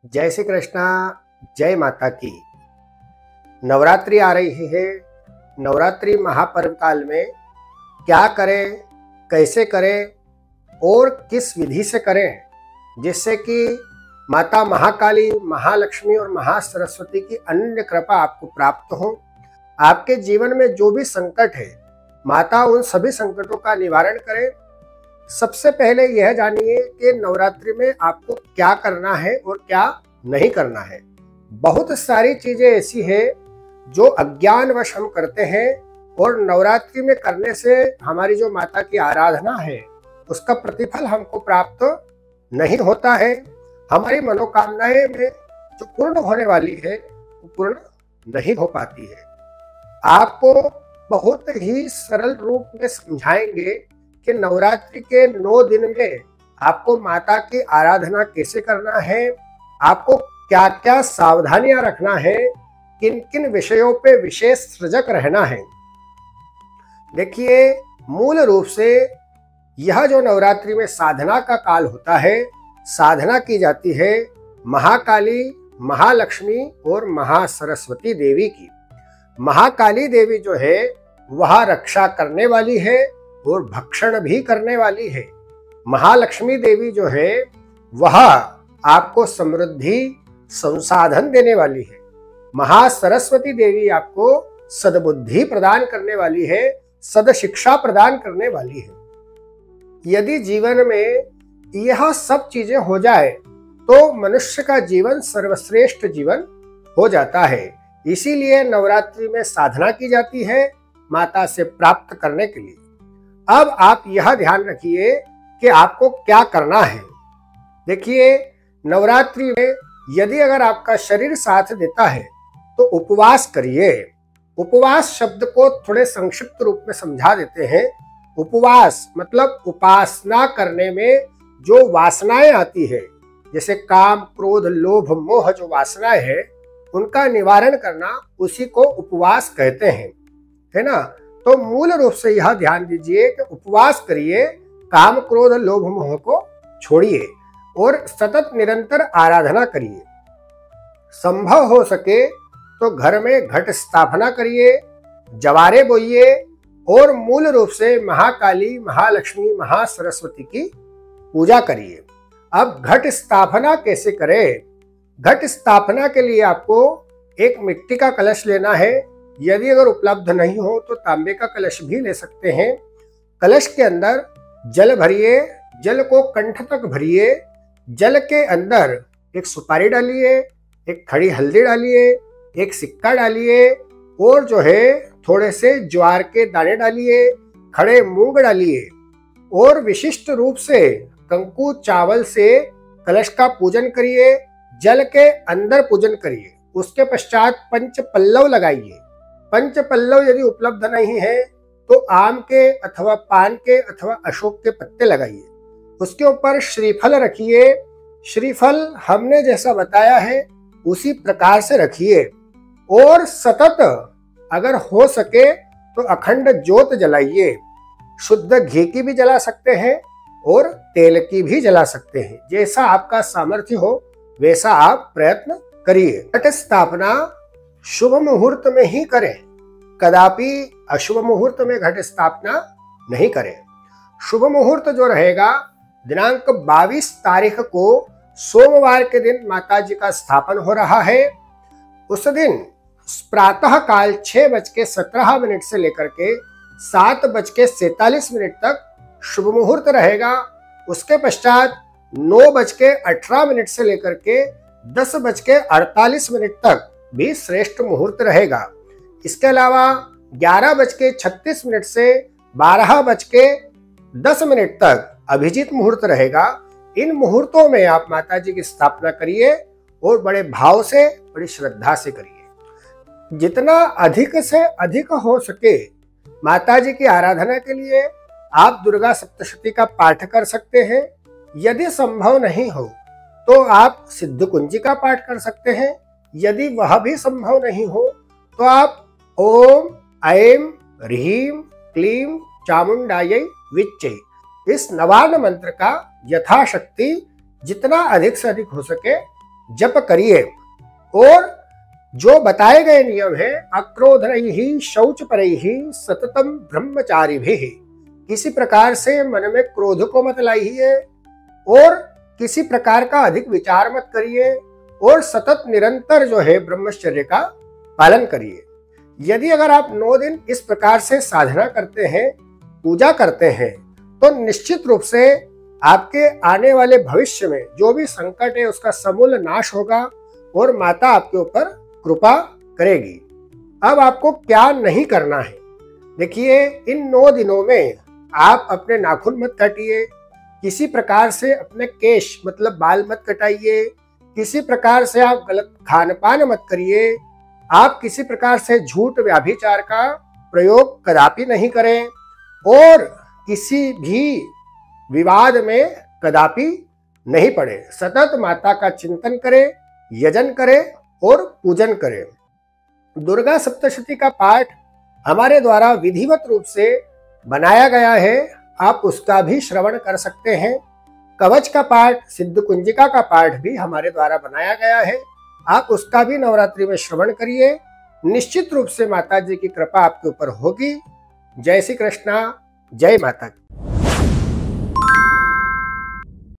जय श्री कृष्णा। जय माता की। नवरात्रि आ रही है। नवरात्रि महापर्व काल में क्या करें, कैसे करें और किस विधि से करें जिससे कि माता महाकाली, महालक्ष्मी और महासरस्वती की अनन्य कृपा आपको प्राप्त हो। आपके जीवन में जो भी संकट है, माता उन सभी संकटों का निवारण करे। सबसे पहले यह जानिए कि नवरात्रि में आपको क्या करना है और क्या नहीं करना है। बहुत सारी चीजें ऐसी है जो अज्ञानवश हम करते हैं और नवरात्रि में करने से हमारी जो माता की आराधना है उसका प्रतिफल हमको प्राप्त नहीं होता है। हमारी मनोकामनाएं में जो पूर्ण होने वाली है वो पूर्ण नहीं हो पाती है। आपको बहुत ही सरल रूप में समझाएंगे कि नवरात्रि के 9 दिन में आपको माता की आराधना कैसे करना है, आपको क्या क्या सावधानियां रखना है, किन किन विषयों पे विशेष सजग रहना है। देखिए, मूल रूप से यह जो नवरात्रि में साधना का काल होता है, साधना की जाती है महाकाली, महालक्ष्मी और महासरस्वती देवी की। महाकाली देवी जो है वह रक्षा करने वाली है और भक्षण भी करने वाली है। महालक्ष्मी देवी जो है वह आपको समृद्धि, संसाधन देने वाली है। महासरस्वती देवी आपको सद्बुद्धि प्रदान करने वाली है, सदशिक्षा प्रदान करने वाली है। यदि जीवन में यह सब चीजें हो जाए तो मनुष्य का जीवन सर्वश्रेष्ठ जीवन हो जाता है। इसीलिए नवरात्रि में साधना की जाती है माता से प्राप्त करने के लिए। अब आप यह ध्यान रखिए कि आपको क्या करना है। देखिए, नवरात्रि में यदि अगर आपका शरीर साथ देता है तो उपवास करिए। उपवास शब्द को थोड़े संक्षिप्त रूप में समझा देते हैं। उपवास मतलब उपासना करने में जो वासनाएं आती है, जैसे काम, क्रोध, लोभ, मोह, जो वासनाएं है उनका निवारण करना, उसी को उपवास कहते हैं, है ना। तो मूल रूप से यह ध्यान दीजिए कि उपवास करिए, काम, क्रोध, लोभ, मोह को छोड़िए और सतत निरंतर आराधना करिए। संभव हो सके तो घर में घट स्थापना करिए, जवारे बोइए और मूल रूप से महाकाली, महालक्ष्मी, महासरस्वती की पूजा करिए। अब घट स्थापना कैसे करें? घट स्थापना के लिए आपको एक मिट्टी का कलश लेना है। यदि अगर उपलब्ध नहीं हो तो तांबे का कलश भी ले सकते हैं। कलश के अंदर जल भरिए, जल को कंठ तक भरिए। जल के अंदर एक सुपारी डालिए, एक खड़ी हल्दी डालिए, एक सिक्का डालिए और जो है थोड़े से ज्वार के दाने डालिए, खड़े मूंग डालिए और विशिष्ट रूप से कंकु चावल से कलश का पूजन करिए। जल के अंदर पूजन करिए। उसके पश्चात पंच पल्लव लगाइए। पंच पल्लव यदि उपलब्ध नहीं है तो आम के अथवा पान के अथवा अशोक के पत्ते लगाइए। उसके ऊपर श्रीफल रखिए। श्रीफल हमने जैसा बताया है उसी प्रकार से रखिए और सतत अगर हो सके तो अखंड ज्योत जलाइए। शुद्ध घी की भी जला सकते हैं और तेल की भी जला सकते हैं। जैसा आपका सामर्थ्य हो वैसा आप प्रयत्न करिए। घट स्थापना शुभ मुहूर्त में ही करें, कदापि अशुभ मुहूर्त में घट स्थापना नहीं करें। शुभ मुहूर्त जो रहेगा, दिनांक 22 तारीख को सोमवार के दिन माता जी का स्थापन हो रहा है। उस दिन प्रातः काल 6:17 से लेकर के 7:47 तक शुभ मुहूर्त रहेगा। उसके पश्चात 9:18 से लेकर के 10:48 तक भी श्रेष्ठ मुहूर्त रहेगा। इसके अलावा 11:36 से 12:10 तक अभिजीत मुहूर्त रहेगा। इन मुहूर्तों में आप माता जी की स्थापना करिए और बड़े भाव से, बड़ी श्रद्धा से करिए। जितना अधिक से अधिक हो सके माता जी की आराधना के लिए आप दुर्गा सप्तशती का पाठ कर सकते हैं। यदि संभव नहीं हो तो आप सिद्ध कुंजी का पाठ कर सकते हैं। यदि वह भी संभव नहीं हो तो आप ओम ऐं ह्रीं क्लीं चामुंडायै विच्चे, इस नवार्न मंत्र का यथाशक्ति जितना अधिक से अधिक हो सके जप करिए। और जो बताए गए नियम है, अक्रोधरैहि शौच परैहि सततम ब्रह्मचारिभिः, किसी प्रकार से मन में क्रोध को मत लाइए और किसी प्रकार का अधिक विचार मत करिए और सतत निरंतर जो है ब्रह्मचर्य का पालन करिए। यदि अगर आप 9 दिन इस प्रकार से साधना करते हैं, पूजा करते हैं, तो निश्चित रूप से आपके आने वाले भविष्य में जो भी संकट है उसका समूल नाश होगा और माता आपके ऊपर कृपा करेगी। अब आपको क्या नहीं करना है, देखिए इन 9 दिनों में आप अपने नाखून मत काटिए, किसी प्रकार से अपने केश मतलब बाल मत कटाइए, किसी प्रकार से आप गलत खान पान मत करिए, आप किसी प्रकार से झूठ व्याभिचार का प्रयोग कदापि नहीं करें और किसी भी विवाद में कदापि नहीं पड़े। सतत माता का चिंतन करें, यजन करें और पूजन करें। दुर्गा सप्तशती का पाठ हमारे द्वारा विधिवत रूप से बनाया गया है, आप उसका भी श्रवण कर सकते हैं। कवच का पाठ, सिद्ध कुंजिका का पाठ भी हमारे द्वारा बनाया गया है, आप उसका भी नवरात्रि में श्रवण करिए। निश्चित रूप से माता जी की कृपा आपके ऊपर होगी। जय श्री कृष्णा, जय माता की।